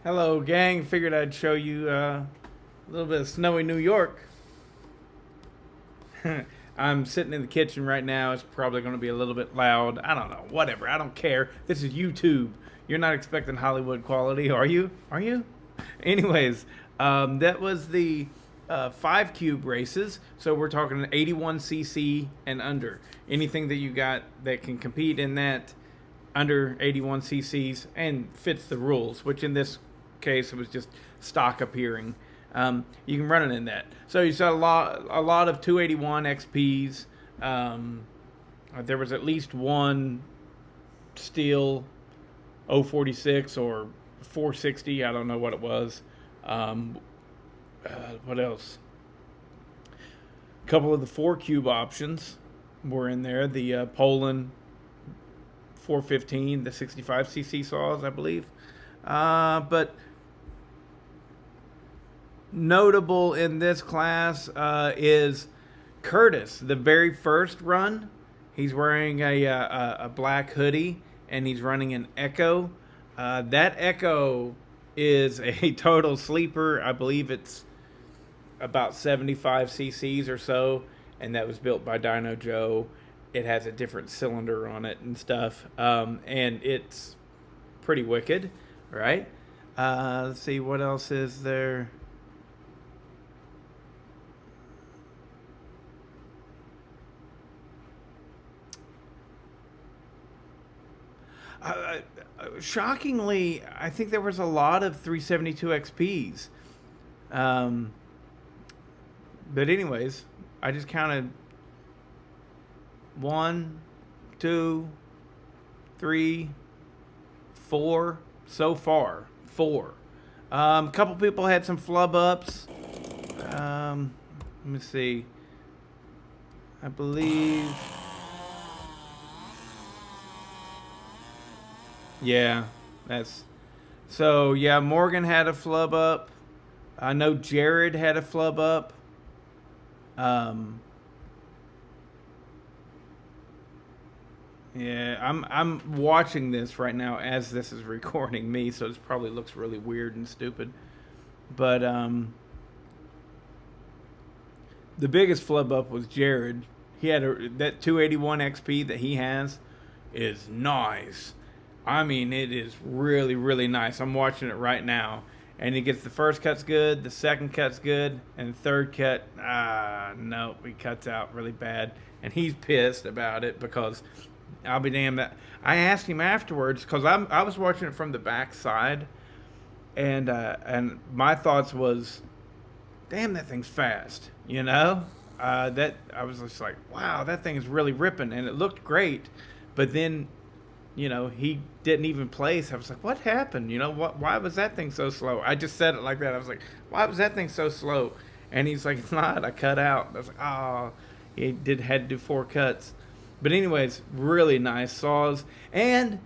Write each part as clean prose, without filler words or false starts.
Hello, gang. Figured I'd show you a little bit of snowy New York. I'm sitting in the kitchen right now. It's probably going to be a little bit loud. I don't know. Whatever. I don't care. This is YouTube. You're not expecting Hollywood quality, are you? Are you? Anyways, that was the 5 cube races. So we're talking 81cc and under. Anything that you got that can compete in that under 81 cc's and fits the rules, which in this case it was just stock appearing. You can run it in that. So you saw a lot of 281 XPs. There was at least one steel 046 or 460. I don't know what it was. What else? A couple of the 4 cube options. were in there. The Poland 415, the 65cc saws, I believe. But notable in this class is Curtis. The very first run, he's wearing a black hoodie and he's running an Echo. That Echo is a total sleeper. I believe it's about 75 cc's or so, and that was built by Dino Joe. It has a different cylinder on it and stuff, and it's pretty wicked, right? Let's see what else is there. Shockingly, I think there was a lot of 372 XPs. But anyways, I just counted 1, 2, 3, 4 so far. 4. A couple people had some flub ups. Let me see. I believe. Yeah, that's. So, yeah, Morgan had a flub up. I know Jared had a flub up. Yeah, I'm watching this right now as this is recording me, so it probably looks really weird and stupid. But the biggest flub up was Jared. He had that 281 XP that he has is nice. I mean, it is really, really nice. I'm watching it right now. And he gets the first cut's good, the second cut's good, and the third cut, no, he cuts out really bad. And he's pissed about it because I'll be damned that I asked him afterwards because I was watching it from the back side, and my thoughts was, damn, that thing's fast, you know. That I was just like, wow, that thing is really ripping, and it looked great, but then he didn't even place. I was like, what happened? Why was that thing so slow? I just said it like that. I was like, why was that thing so slow? And he's like, it's not. I cut out. I was like, oh, he had to do 4 cuts. But anyways, really nice saws. And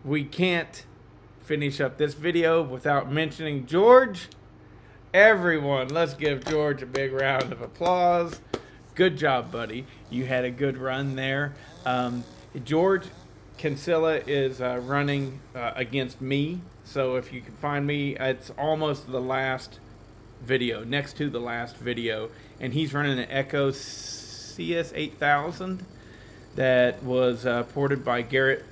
we can't finish up this video without mentioning George. Everyone, let's give George a big round of applause. Good job, buddy. You had a good run there. George Kinsella is running against me, so if you can find me, it's almost the last video, next to the last video, and he's running an Echo CS8000 that was ported by Garrett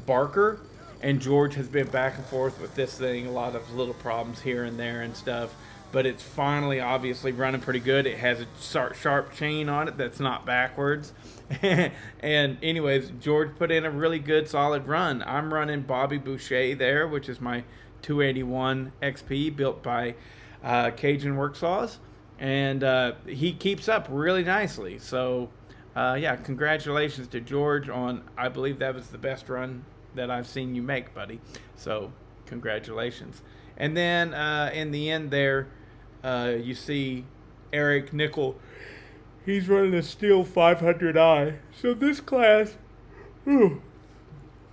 Barker, and George has been back and forth with this thing, a lot of little problems here and there and stuff, but it's finally obviously running pretty good. It has a sharp chain on it that's not backwards. And anyways, George put in a really good solid run. I'm running Bobby Boucher there, which is my 281 XP built by Cajun Work Saws, and he keeps up really nicely. So yeah, congratulations to George on, I believe that was the best run that I've seen you make, buddy. So congratulations. And then in the end there, you see Eric Nickel. He's running a Steel 500i. So this class,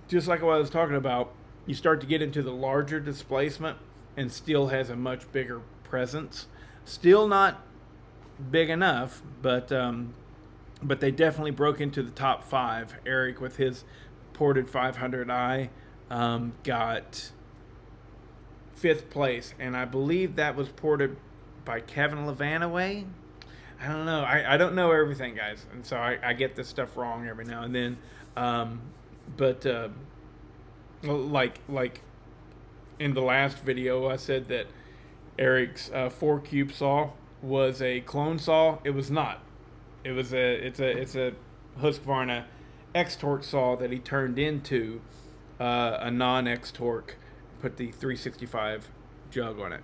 just like what I was talking about, you start to get into the larger displacement, and Steel has a much bigger presence. Still not big enough, but they definitely broke into the top 5. Eric with his ported 500i got 5th place, and I believe that was ported by Kevin Levanaway. I don't know. I don't know everything, guys, and so I get this stuff wrong every now and then. But like in the last video, I said that Eric's 4-cube saw was a clone saw. It was not. It's a Husqvarna X-Torque saw that he turned into a non-X-Torque. Put the 365 jug on it.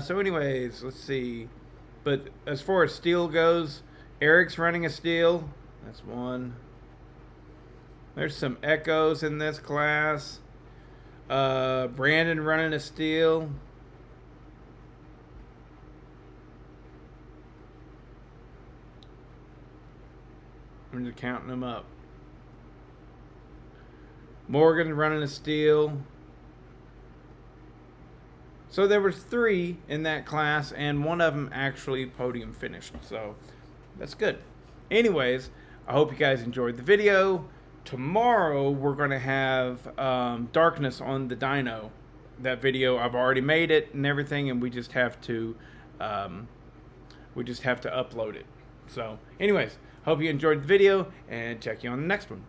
So anyways, let's see. But as far as Steel goes, Eric's running a Steel. That's one. There's some Echoes in this class. Brandon running a Steel. I'm just counting them up. Morgan running a steal. So there was 3 in that class, and one of them actually podium finished. So that's good. Anyways, I hope you guys enjoyed the video. Tomorrow we're going to have darkness on the dyno. That video, I've already made it and everything, and we just have to upload it. So anyways, hope you enjoyed the video, and check you on the next one.